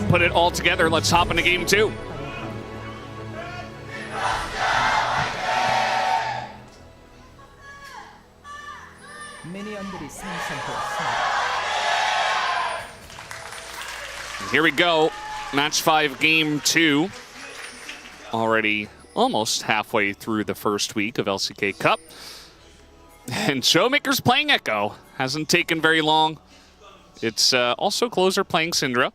put it all together. Let's hop into game 2. Here we go. Match 5, game 2. Already almost halfway through the first week of LCK Cup. And ShowMaker's playing Ekko. Hasn't taken very long. It's also Clozer playing Syndra.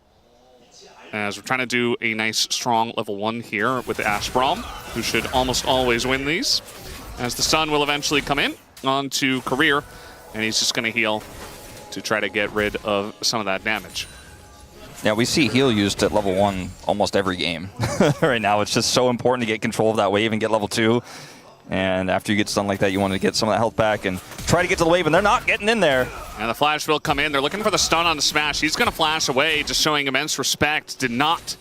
As we're trying to do a nice, strong level 1 here with the Ashe Braum, who should almost always win these. As the Sun will eventually come in onto Career, and he's just going to heal to try to get rid of some of that damage. Yeah, we see heal used at level 1 almost every game. Right now, it's just so important to get control of that wave and get level 2. And after you get stunned like that, you want to get some of that health back and try to get to the wave, and they're not getting in there. And the flash will come in. They're looking for the stun on the Smash. He's going to flash away, just showing immense respect. Did not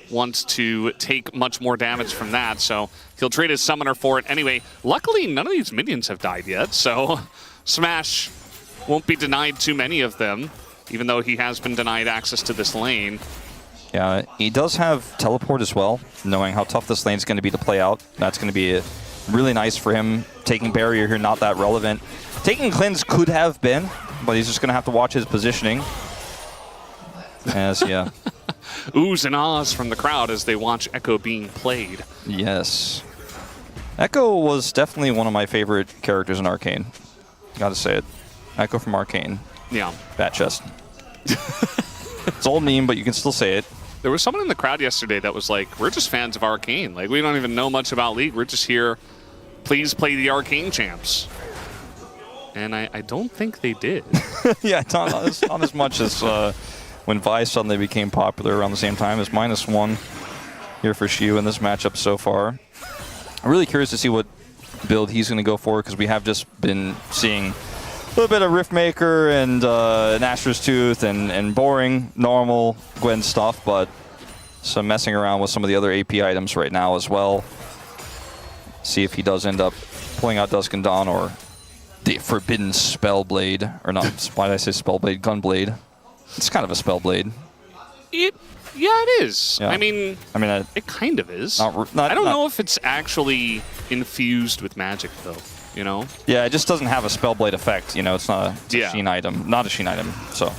want to take much more damage from that, so he'll trade his summoner for it anyway. Luckily, none of these minions have died yet, so Smash won't be denied too many of them, even though he has been denied access to this lane. Yeah, he does have teleport as well, knowing how tough this lane is going to be to play out. That's going to be really nice for him. Taking barrier here, not that relevant. Taking cleanse could have been, but he's just going to have to watch his positioning. As, yeah. Oohs and ahs from the crowd as they watch Ekko being played. Yes. Ekko was definitely one of my favorite characters in Arcane. Gotta say it. Ekko from Arcane. Yeah. Bat chest. It's old meme, but you can still say it. There was someone in the crowd yesterday that was like, we're just fans of Arcane. Like, we don't even know much about League. We're just here, please play the Arcane champs. And I don't think they did. Yeah, not as much as when Vi suddenly became popular around the same time as -1 here for Siwoo in this matchup so far. I'm really curious to see what build he's going to go for, because we have just been seeing a little bit of Riftmaker and Nashor's Tooth and boring, normal Gwen stuff, but some messing around with some of the other AP items right now as well. See if he does end up pulling out Dusk and Dawn or the Forbidden Spellblade. Or not, why did I say Spellblade? Gunblade. It's kind of a Spellblade. Yeah, it is. Yeah. I mean, it kind of is. I don't know if it's actually infused with magic, though. You know? Yeah, it just doesn't have a Spellblade effect. You know, it's not a yeah. Sheen item. Not a Sheen item, so.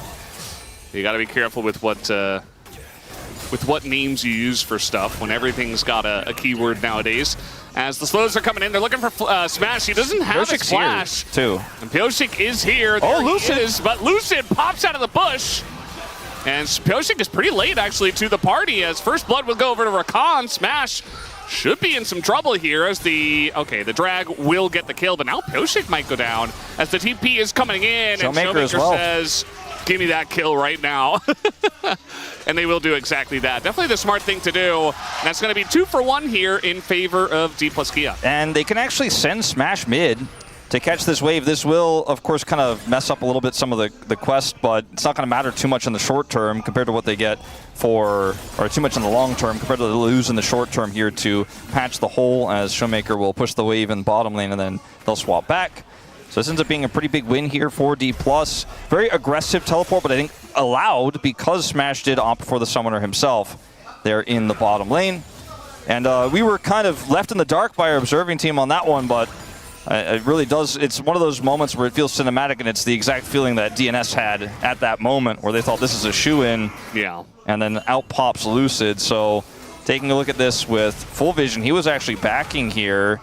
You got to be careful with what names you use for stuff when everything's got a keyword nowadays. As the slows are coming in, they're looking for Smash. He doesn't have his flash. Too. And Pyosik is here. There Lucid is, but Lucid pops out of the bush. And Pyosik is pretty late, actually, to the party, as First Blood will go over to Rakan. Smash should be in some trouble here as the drag will get the kill, but now Pyosik might go down as the TP is coming in. ShowMaker and ShowMaker says, give me that kill right now. And they will do exactly that. Definitely the smart thing to do. And that's going to be 2 for 1 here in favor of Dplus Kia. And they can actually send Smash mid to catch this wave. This will, of course, kind of mess up a little bit some of the quest, but it's not going to matter too much in the short term compared to what they get or too much in the long term compared to the lose in the short term here to patch the hole, as ShowMaker will push the wave in the bottom lane and then they'll swap back. So this ends up being a pretty big win here for Dplus. Very aggressive teleport, but I think allowed because Smash did opt for the summoner himself there in the bottom lane. And we were kind of left in the dark by our observing team on that one, but it really does. It's one of those moments where it feels cinematic, and it's the exact feeling that DNS had at that moment where they thought this is a shoe-in. Yeah. And then out pops Lucid. So taking a look at this with full vision, he was actually backing here.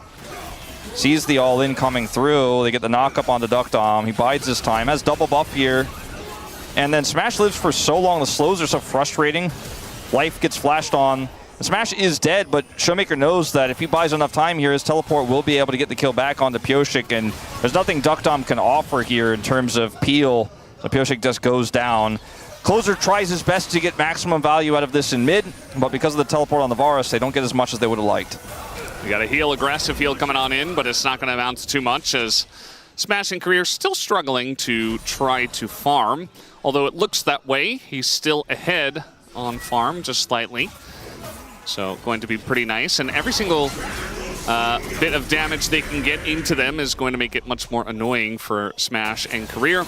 Sees the all-in coming through. They get the knock-up on the deokdam. He bides his time. Has double buff here. And then Smash lives for so long. The slows are so frustrating. Life gets flashed on. Smash is dead, but ShowMaker knows that if he buys enough time here, his teleport will be able to get the kill back onto Pyosik, and there's nothing deokdam can offer here in terms of peel. So Pyosik just goes down. Clozer tries his best to get maximum value out of this in mid, but because of the teleport on the Varus, they don't get as much as they would have liked. We got a heal, aggressive heal coming on in, but it's not going to amount to too much as Smash and Career still struggling to try to farm. Although it looks that way, he's still ahead on farm, just slightly. So going to be pretty nice, and every single bit of damage they can get into them is going to make it much more annoying for Smash and Career.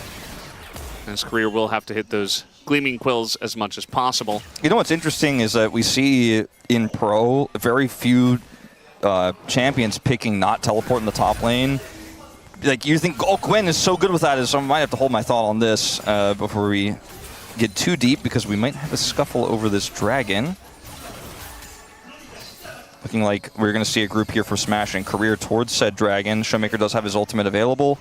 As Career will have to hit those Gleaming Quills as much as possible. You know what's interesting is that we see in Pro very few champions picking not teleport in the top lane. Like, you think, oh, Gwen is so good with that, so I might have to hold my thought on this before we get too deep, because we might have a scuffle over this dragon. Looking like we're going to see a group here for Smash and Career towards said dragon. ShowMaker does have his ultimate available.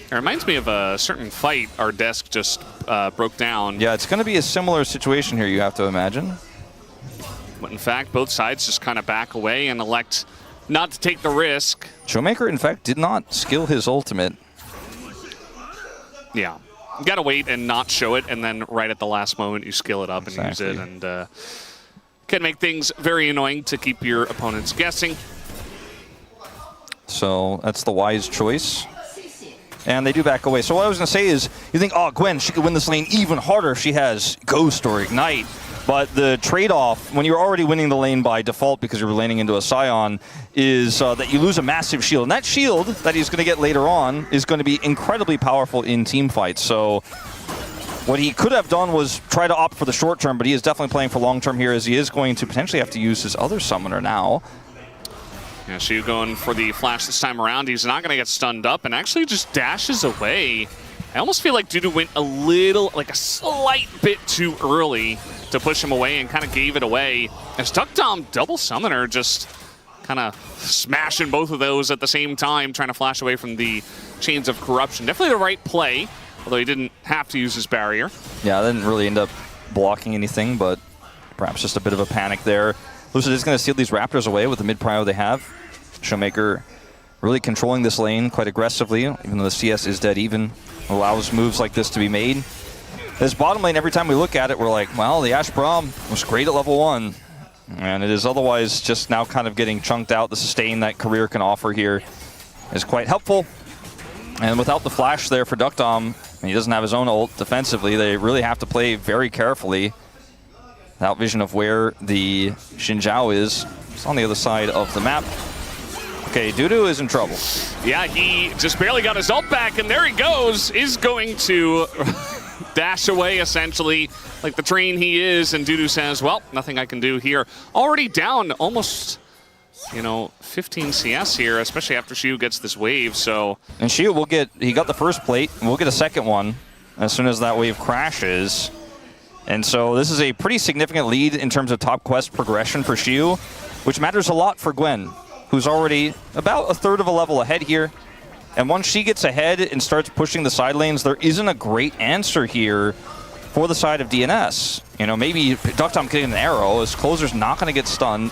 It reminds me of a certain fight our desk just broke down. Yeah, it's going to be a similar situation here, you have to imagine. But in fact, both sides just kind of back away and elect not to take the risk. ShowMaker, in fact, did not skill his ultimate. Yeah. You got to wait and not show it, and then right at the last moment you skill it up and use it. And can make things very annoying to keep your opponents guessing. So that's the wise choice. And they do back away. So what I was going to say is, you think, oh, Gwen, she could win this lane even harder if she has Ghost or Ignite. But the trade-off, when you're already winning the lane by default because you're laning into a Sion, is that you lose a massive shield. And that shield that he's going to get later on is going to be incredibly powerful in team fights. So what he could have done was try to opt for the short term, but he is definitely playing for long term here, as he is going to potentially have to use his other summoner now. Yeah, Siwoo going for the flash this time around. He's not going to get stunned up and actually just dashes away. I almost feel like DuDu went a little, like a slight bit too early to push him away and kind of gave it away. As deokdam double summoner just kind of smashing both of those at the same time, trying to flash away from the chains of corruption. Definitely the right play, although he didn't have to use his barrier. Yeah, I didn't really end up blocking anything, but perhaps just a bit of a panic there. Lucid is going to steal these Raptors away with the mid-prio they have. ShowMaker really controlling this lane quite aggressively, even though the CS is dead even. Allows moves like this to be made. This bottom lane, every time we look at it, we're like, well, the Ashe Braum was great at level 1. And it is otherwise just now kind of getting chunked out. The sustain that Career can offer here is quite helpful. And without the flash there for deokdam, and he doesn't have his own ult defensively, they really have to play very carefully. Without vision of where the Zhao is. It's on the other side of the map. Okay, DuDu is in trouble. Yeah, he just barely got his ult back, and there he goes. Is going to dash away, essentially, like the train he is. And DuDu says, well, nothing I can do here. Already down almost, 15 CS here, especially after Siwoo gets this wave, so. And Siwoo will get, he got the first plate, and we'll get a second one as soon as that wave crashes. And so this is a pretty significant lead in terms of top quest progression for Siwoo, which matters a lot for Gwen, who's already about a third of a level ahead here. And once she gets ahead and starts pushing the side lanes, there isn't a great answer here for the side of DNS. Maybe deokdam getting an arrow, as Clozer's not going to get stunned.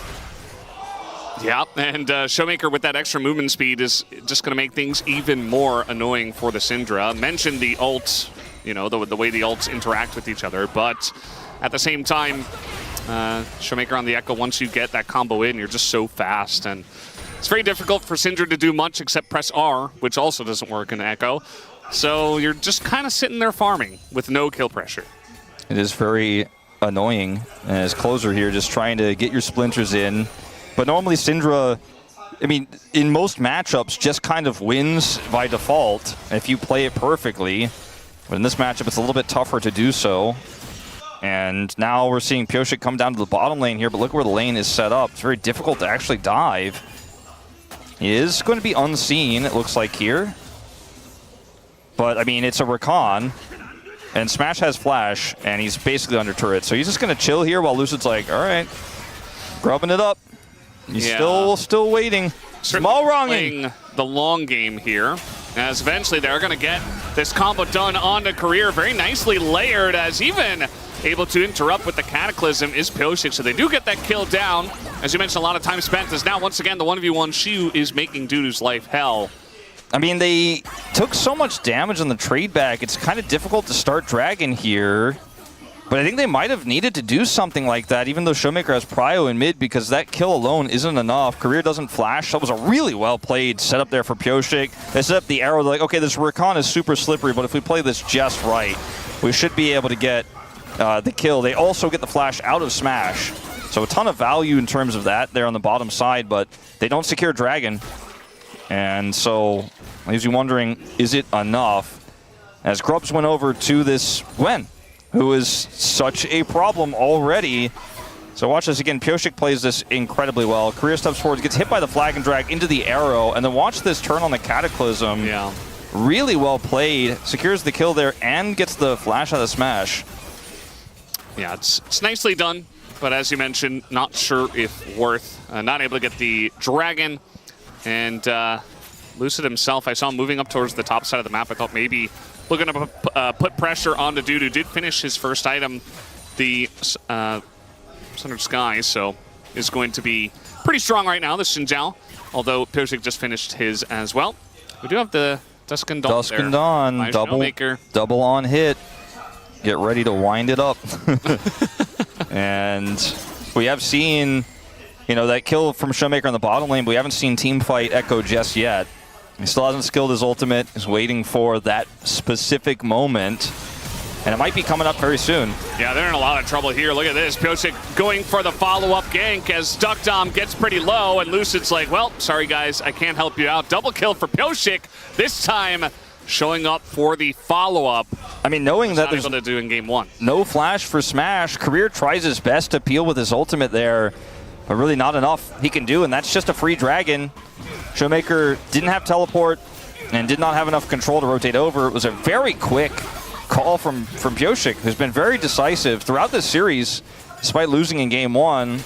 Yeah, and ShowMaker with that extra movement speed is just going to make things even more annoying for the Syndra. Mentioned the ult, the way the ults interact with each other, but at the same time, ShowMaker on the Ekko, once you get that combo in, you're just so fast, and it's very difficult for Syndra to do much except press R, which also doesn't work in Ekko. So you're just kind of sitting there farming with no kill pressure. It is very annoying as Clozer here just trying to get your splinters in. But normally Syndra, in most matchups, just kind of wins by default if you play it perfectly. But in this matchup, it's a little bit tougher to do so. And now we're seeing Pyosik come down to the bottom lane here, but look where the lane is set up. It's very difficult to actually dive. He is going to be unseen, it looks like here. But, it's a Rakan, and Smash has flash, and he's basically under turret. So he's just going to chill here while Lucid's like, all right, grubbing it up. He's still waiting. Small wronging. The long game here, as eventually they're going to get this combo done onto Career. Very nicely layered, as even able to interrupt with the Cataclysm is Pyosik. So they do get that kill down. As you mentioned, a lot of time spent, as now once again the 1v1 Siwoo is making DuDu's life hell. They took so much damage on the trade back, it's kind of difficult to start Dragon here. But I think they might have needed to do something like that, even though ShowMaker has prio in mid, because that kill alone isn't enough. Career doesn't flash. That was a really well-played setup there for Pyosik. They set up the arrow. They're like, okay, this Rakan is super slippery, but if we play this just right, we should be able to get the kill. They also get the flash out of Smash. So a ton of value in terms of that there on the bottom side, but they don't secure Dragon. And so leaves you wondering, is it enough? As Grubs went over to this Gwen. who is such a problem already. So watch this again. Pyosik plays this incredibly well. Career steps forward, gets hit by the flag and drag into the arrow, and then watch this turn on the Cataclysm. Yeah. Really well played. Secures the kill there and gets the flash out of Smash. Yeah, it's nicely done, but as you mentioned, not sure if worth. Not able to get the dragon. And Lucid himself, I saw him moving up towards the top side of the map. I thought maybe looking to put pressure onto DuDu. Did finish his first item, the Sundered Sky, so is going to be pretty strong right now, the Zhao. Although Pyosik just finished his as well. We do have the Dusk and Dawn Dusk and Dawn, double on hit. Get ready to wind it up. And we have seen, you know, that kill from ShowMaker in the bottom lane, but we haven't seen team fight Ekko just yet. He still hasn't skilled his ultimate. He's waiting for that specific moment. And it might be coming up very soon. Yeah, they're in a lot of trouble here. Look at this. Pyosik going for the follow-up gank as deokdam gets pretty low, and Lucid's like, well, sorry guys, I can't help you out. Double kill for Pyosik, this time showing up for the follow-up. I mean, knowing that there's able to do in game one. No flash for Smash, Career tries his best to peel with his ultimate there, but really not enough he can do, and that's just a free dragon. ShowMaker didn't have teleport and did not have enough control to rotate over. It was a very quick call from Pyosik, who's been very decisive throughout this series, despite losing in game one.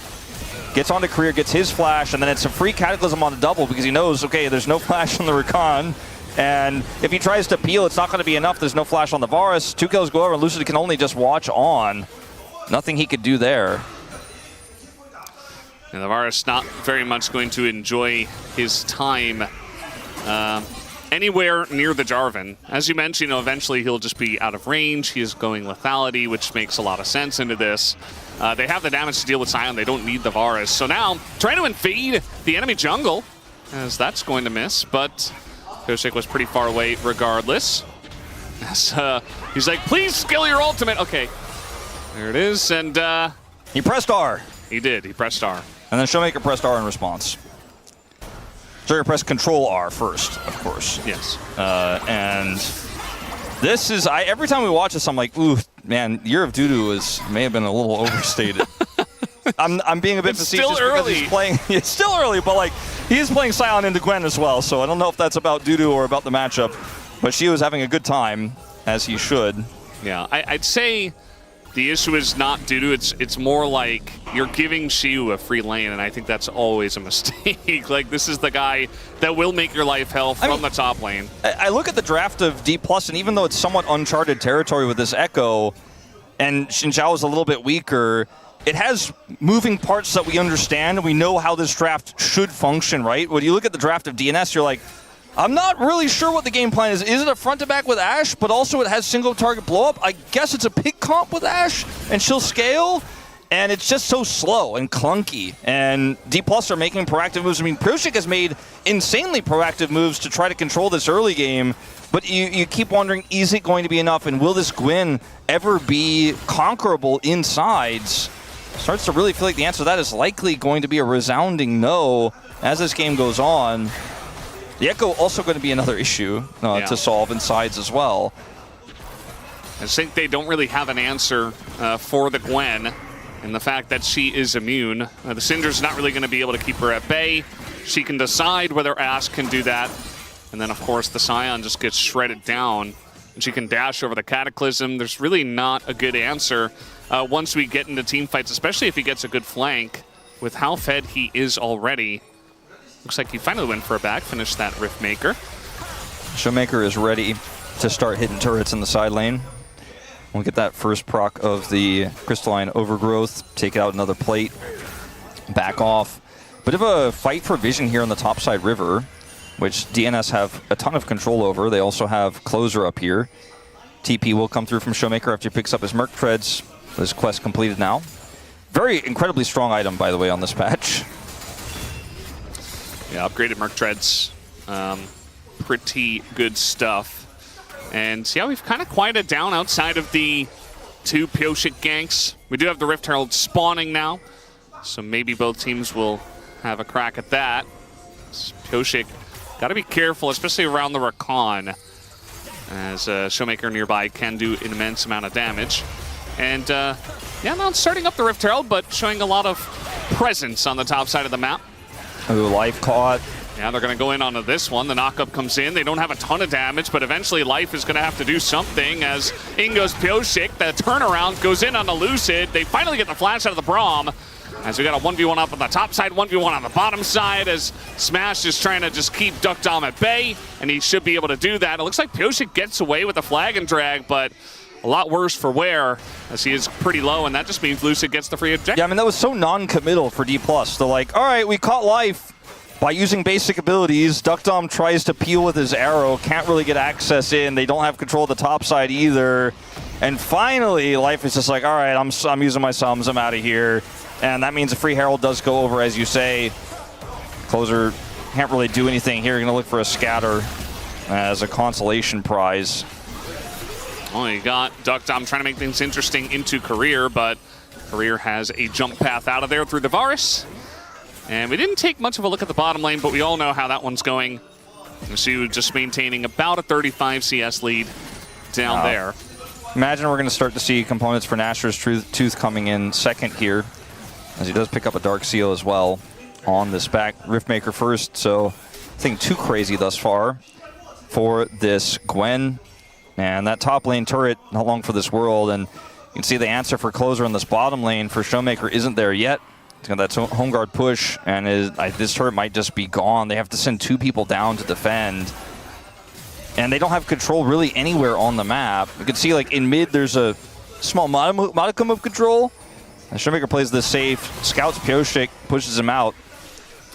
Gets onto Career, gets his flash, and then it's a free Cataclysm on the double because he knows, okay, there's no flash on the Rakan, and if he tries to peel, it's not going to be enough. There's no flash on the Varus. 2 kills go over, and Lucid can only just watch on. Nothing he could do there. And the Varus not very much going to enjoy his time anywhere near the Jarvan. As you mentioned, you know, eventually he'll just be out of range. He is going lethality, which makes a lot of sense into this. They have the damage to deal with Sion. They don't need the Varus. So now, trying to invade the enemy jungle, as that's going to miss, but Pyosik was pretty far away regardless. As, he's like, please skill your ultimate. Okay, there it is, and he pressed R. He did, he pressed R. And then ShowMaker pressed R in response. So you press Control R first, of course. Yes. And this is, every time we watch this, I'm like, ooh, man, Year of DuDu may have been a little overstated. I'm being a bit facetious still early. Because he's playing. It's still early, but like he is playing Sion into Gwen as well. So I don't know if that's about DuDu or about the matchup. But she was having a good time, as he should. Yeah, I'd say the issue is not DuDu. It's more like you're giving Siwoo a free lane, and I think that's always a mistake. Like, this is the guy that will make your life hell from the top lane. I look at the draft of Dplus, and even though it's somewhat uncharted territory with this Ekko, and Zhao is a little bit weaker, it has moving parts that we understand, and we know how this draft should function, right? When you look at the draft of DNS, you're like, I'm not really sure what the game plan is. Is it a front-to-back with Ashe, but also it has single-target blow-up? I guess it's a pick comp with Ashe, and she'll scale, and it's just so slow and clunky. And Dplus are making proactive moves. I mean, Pyosik has made insanely proactive moves to try to control this early game, but you keep wondering, is it going to be enough, and will this Gwen ever be conquerable in sides? Starts to really feel like the answer to that is likely going to be a resounding no as this game goes on. The Ekko also going to be another issue to solve in sides as well. I think they don't really have an answer for the Gwen, and the fact that she is immune. The Syndra's not really going to be able to keep her at bay. She can decide whether Ashe can do that. And then, of course, the Sion just gets shredded down. And she can dash over the Cataclysm. There's really not a good answer once we get into team fights, especially if he gets a good flank with how fed he is already. Looks like he finally went for a back, finished that Rift Maker. ShowMaker is ready to start hitting turrets in the side lane. We'll get that first proc of the Crystalline Overgrowth, take out another plate, back off. Bit of a fight for vision here on the topside river, which DNS have a ton of control over. They also have Clozer up here. TP will come through from ShowMaker after he picks up his Merc Treads. This quest completed now. Very incredibly strong item, by the way, on this patch. Yeah, upgraded Merc Treads. Pretty good stuff. And yeah, we've kind of quieted down outside of the 2 Pyosik ganks. We do have the Rift Herald spawning now, so maybe both teams will have a crack at that. Pyosik, got to be careful, especially around the Rakan, as ShowMaker nearby can do an immense amount of damage. And yeah, not starting up the Rift Herald, but showing a lot of presence on the top side of the map. Ooh, life caught. Yeah, they're going to go in onto this one. The knockup comes in. They don't have a ton of damage, but eventually Life is going to have to do something as in goes Pyosik. The turnaround goes in on the Lucid. They finally get the flash out of the Braum. As we got a 1v1 up on the top side, 1v1 on the bottom side, as Smash is trying to just keep deokdam at bay, and he should be able to do that. It looks like Pyosik gets away with the flag and drag, but a lot worse for Wear, as he is pretty low, and that just means Lucid gets the free objective. Yeah, I mean, that was so non-committal for Dplus. They're like, all right, we caught Life by using basic abilities. deokdam tries to peel with his arrow, can't really get access in. They don't have control of the top side either. And finally, Life is just like, all right, I'm using my sums, I'm out of here. And that means the free Herald does go over, as you say. Clozer can't really do anything here. Going to look for a scatter as a consolation prize. Well, you got deokdam trying to make things interesting into Career, but Career has a jump path out of there through the Varus. And we didn't take much of a look at the bottom lane, but we all know how that one's going. Siwoo just maintaining about a 35 CS lead down there. Imagine we're going to start to see components for Nashor's Tooth coming in second here, as he does pick up a Dark Seal as well on this back. Riftmaker first, so nothing too crazy thus far for this Gwen. And that top lane turret, not long for this world, and you can see the answer for Clozer in this bottom lane for ShowMaker isn't there yet. He's got that home guard push, and this turret might just be gone. They have to send 2 people down to defend. And they don't have control really anywhere on the map. You can see, like, in mid, there's a small modicum of control. And ShowMaker plays this safe, scouts Pyosik, pushes him out.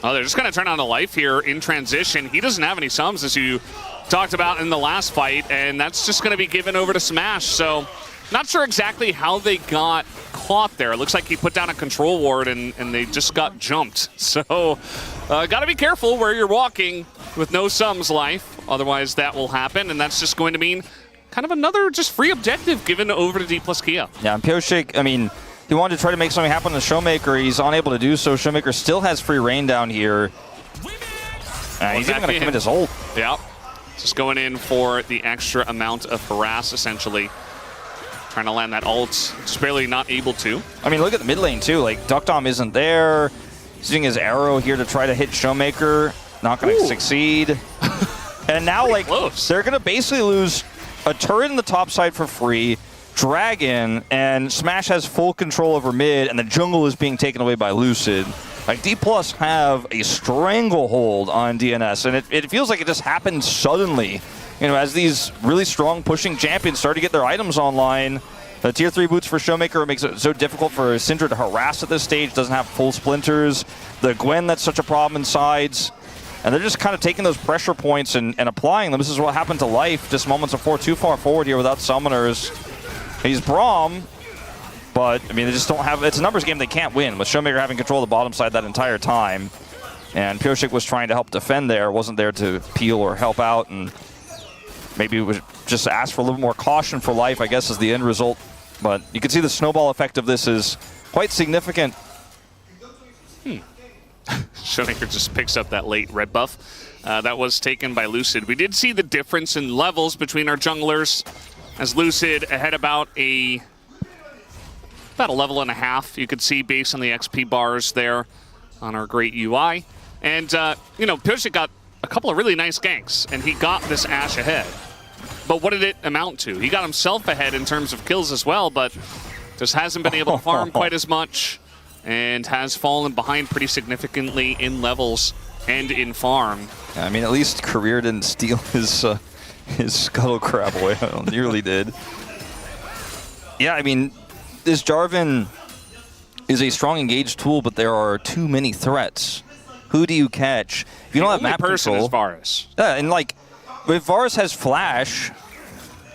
Oh, they're just going to turn on the Life here in transition. He doesn't have any sums, as you talked about in the last fight, and that's just going to be given over to Smash. So, not sure exactly how they got caught there. It looks like he put down a control ward, and they just got jumped. So, got to be careful where you're walking with no sums Life. Otherwise, that will happen, and that's just going to mean kind of another just free objective given over to Dplus Kia. Yeah, and Pyosik, I mean, he wanted to try to make something happen to ShowMaker. He's unable to do so. ShowMaker still has free reign down here. He's even going to commit his ult. Yeah. Just going in for the extra amount of harass, essentially. Trying to land that ult. Just barely not able to. I mean, look at the mid lane, too. Like, deokdam isn't there. He's using his arrow here to try to hit ShowMaker. Not going to succeed. And now, like, they're going to basically lose a turret in the top side for free, Dragon, and Smash has full control over mid, and the jungle is being taken away by Lucid. Like, Dplus have a stranglehold on DNS, and it feels like it just happened suddenly. You know, as these really strong pushing champions start to get their items online, the tier 3 boots for ShowMaker makes it so difficult for Syndra to harass at this stage, doesn't have full splinters. The Gwen, that's such a problem in sides. And they're just kind of taking those pressure points and applying them. This is what happened to Life just moments before, too far forward here without summoners. He's Braum, but, I mean, they just don't have... It's a numbers game they can't win, with ShowMaker having control of the bottom side that entire time. And Pyosik was trying to help defend there, wasn't there to peel or help out, and maybe it was just ask for a little more caution for Life, I guess, is the end result. But you can see the snowball effect of this is quite significant. ShowMaker just picks up that late red buff. That was taken by Lucid. We did see the difference in levels between our junglers, as Lucid ahead about a level and a half. You could see based on the XP bars there on our great UI. And, you know, Pyosik got a couple of really nice ganks, and he got this Ashe ahead. But what did it amount to? He got himself ahead in terms of kills as well, but just hasn't been able to farm quite as much, and has fallen behind pretty significantly in levels and in farm. Yeah, I mean, at least Career didn't steal his Scuttle Crab away. Nearly did. Yeah, I mean, this Jarvan is a strong engaged tool, but there are too many threats. Who do you catch? If you don't have map control, is Varus. Yeah, and like, if Varus has flash,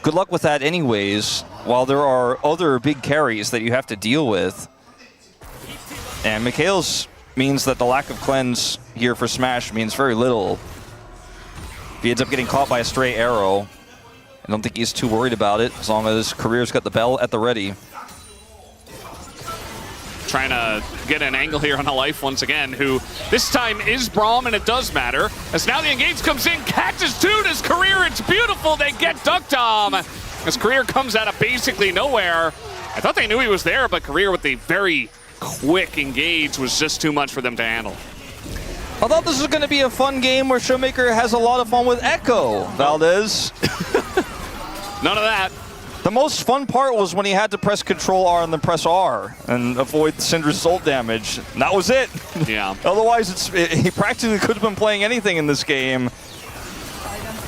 good luck with that anyways, while there are other big carries that you have to deal with. And Mikhail's means that the lack of cleanse here for Smash means very little. If he ends up getting caught by a stray arrow, I don't think he's too worried about it, as long as Career's got the bell at the ready. Trying to get an angle here on a Life once again, who this time is Braum, and it does matter. As now the engage comes in, catches two, his Career, it's beautiful, they get deokdam. As Career comes out of basically nowhere, I thought they knew he was there, but Career with the very quick engage was just too much for them to handle. I thought this was going to be a fun game where ShowMaker has a lot of fun with Ekko, Valdez. None of that. The most fun part was when he had to press Control R and then press R and avoid Syndra's ult damage. And that was it. Yeah. Otherwise, he practically could have been playing anything in this game.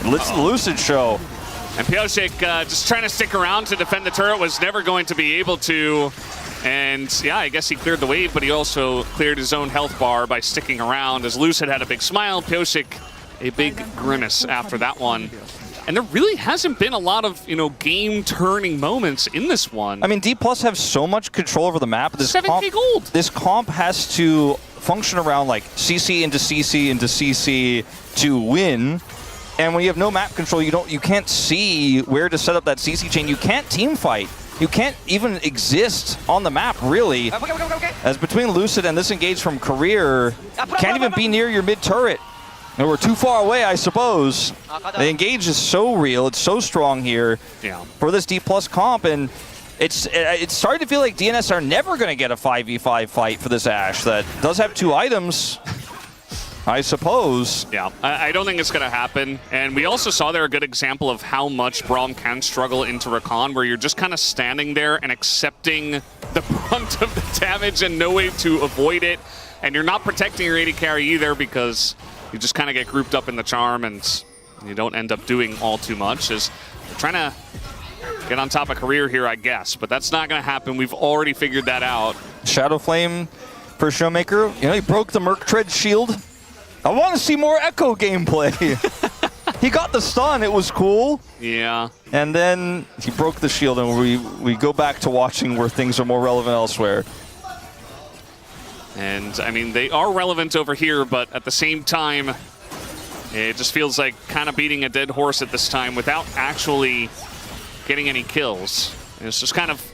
Let's the Lucid show. And Pyosik just trying to stick around to defend the turret, was never going to be able to. And yeah, I guess he cleared the wave, but he also cleared his own health bar by sticking around. As Lucid had a big smile, Pyosik a big grimace after that one. And there really hasn't been a lot of, game-turning moments in this one. I mean, Dplus have so much control over the map. This 7K gold. This comp has to function around like CC into CC into CC to win. And when you have no map control, you can't see where to set up that CC chain. You can't team fight. You can't even exist on the map, really. As between Lucid and this engage from Career, can't even be near your mid-turret. And we're too far away, I suppose. The engage is so real, it's so strong here for this Dplus comp, and it's starting to feel like DNS are never going to get a 5v5 fight for this Ashe that does have 2 items, I suppose. Yeah, I don't think it's going to happen. And we also saw there a good example of how much Braum can struggle into Rakan, where you're just kind of standing there and accepting the brunt of the damage and no way to avoid it. And you're not protecting your AD carry either because you just kind of get grouped up in the charm and you don't end up doing all too much. As they're trying to get on top of Career here, I guess. But that's not going to happen. We've already figured that out. Shadow Flame for ShowMaker. He broke the Merc Tread shield. I want to see more Ekko gameplay. He got the stun. It was cool. Yeah. And then he broke the shield, and we go back to watching where things are more relevant elsewhere. And, I mean, they are relevant over here, but at the same time, it just feels like kind of beating a dead horse at this time without actually getting any kills. And it's just kind of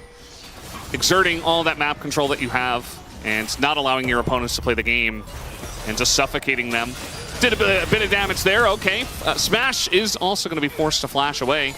exerting all that map control that you have and not allowing your opponents to play the game and just suffocating them. Did a bit of damage there, okay. Smash is also going to be forced to flash away.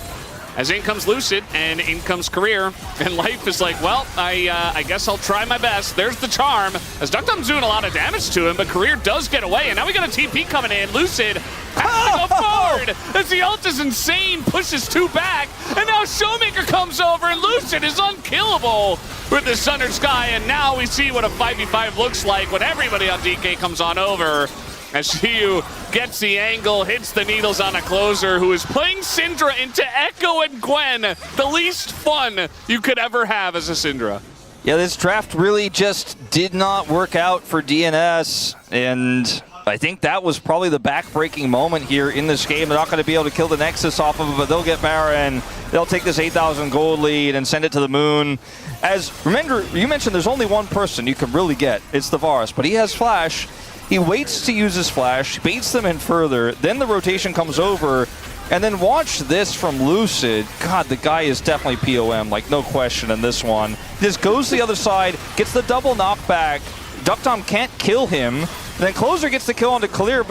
As in comes Lucid, and in comes Career, and Life is like, well, I guess I'll try my best. There's the charm, as deokdam's doing a lot of damage to him, but Career does get away, and now we got a TP coming in. Lucid has to go forward, as the ult is insane, pushes 2 back, and now ShowMaker comes over, and Lucid is unkillable with the Sundered Sky, and now we see what a 5v5 looks like when everybody on DK comes on over. As Siwoo gets the angle, hits the needles on a Clozer who is playing Syndra into Ekko and Gwen. The least fun you could ever have as a Syndra. Yeah, this draft really just did not work out for DNS, and I think that was probably the back-breaking moment here in this game. They're not going to be able to kill the Nexus off of it, but they'll get Baron. They'll take this 8,000 gold lead and send it to the moon. As, remember, you mentioned there's only one person you can really get. It's the Varus, but he has Flash. He waits to use his flash, baits them in further, then the rotation comes over, and then watch this from Lucid. God, the guy is definitely POM, like no question in this one. This goes to the other side, gets the double knockback. deokdam can't kill him. Then Clozer gets the kill onto Career,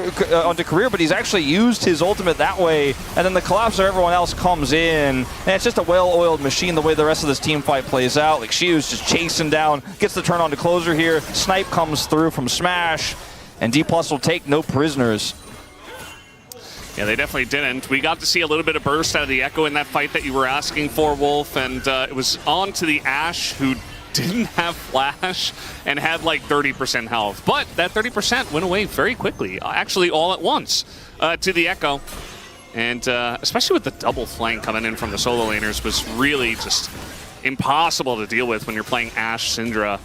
but he's actually used his ultimate that way, and then the collapse of everyone else comes in, and it's just a well-oiled machine the way the rest of this team fight plays out. Like Siwoo's just chasing down, gets the turn onto Clozer here. Snipe comes through from Smash. And Dplus will take no prisoners. Yeah, they definitely didn't. We got to see a little bit of burst out of the Ekko in that fight that you were asking for, Wolf, and it was on to the Ashe, who didn't have Flash and had like 30% health. But that 30% went away very quickly, actually all at once, to the Ekko. And especially with the double flank coming in from the solo laners was really just impossible to deal with when you're playing Ashe, Syndra.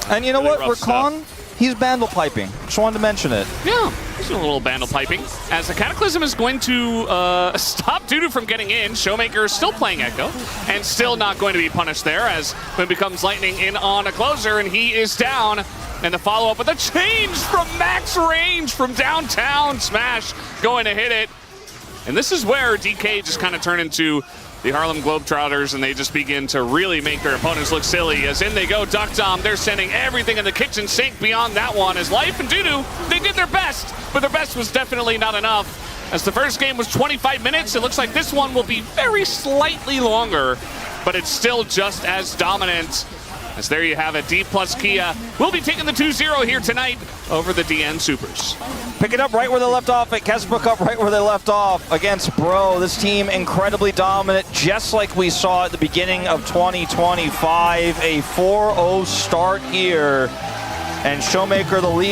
And you know what, Rakan? He's bandle piping. Just wanted to mention it. Yeah, he's a little bandle piping. As the Cataclysm is going to stop DuDu from getting in, ShowMaker is still playing Ekko, and still not going to be punished there, as Gwen becomes lightning in on a Clozer, and he is down. And the follow-up with a change from max range from downtown. Smash going to hit it. And this is where DK just kind of turn into the Harlem Globetrotters, and they just begin to really make their opponents look silly. As in they go, deokdam, they're sending everything in the kitchen sink beyond that one. As Life and DuDu, they did their best, but their best was definitely not enough. As the first game was 25 minutes, it looks like this one will be very slightly longer. but it's still just as dominant. As there you have it, Dplus Kia will be taking the 2-0 here tonight over the DN SUPPers. Pick it up right where they left off at Kesper Cup, right where they left off against Bro. This team incredibly dominant, just like we saw at the beginning of 2025. A 4-0 start here, and ShowMaker the lead.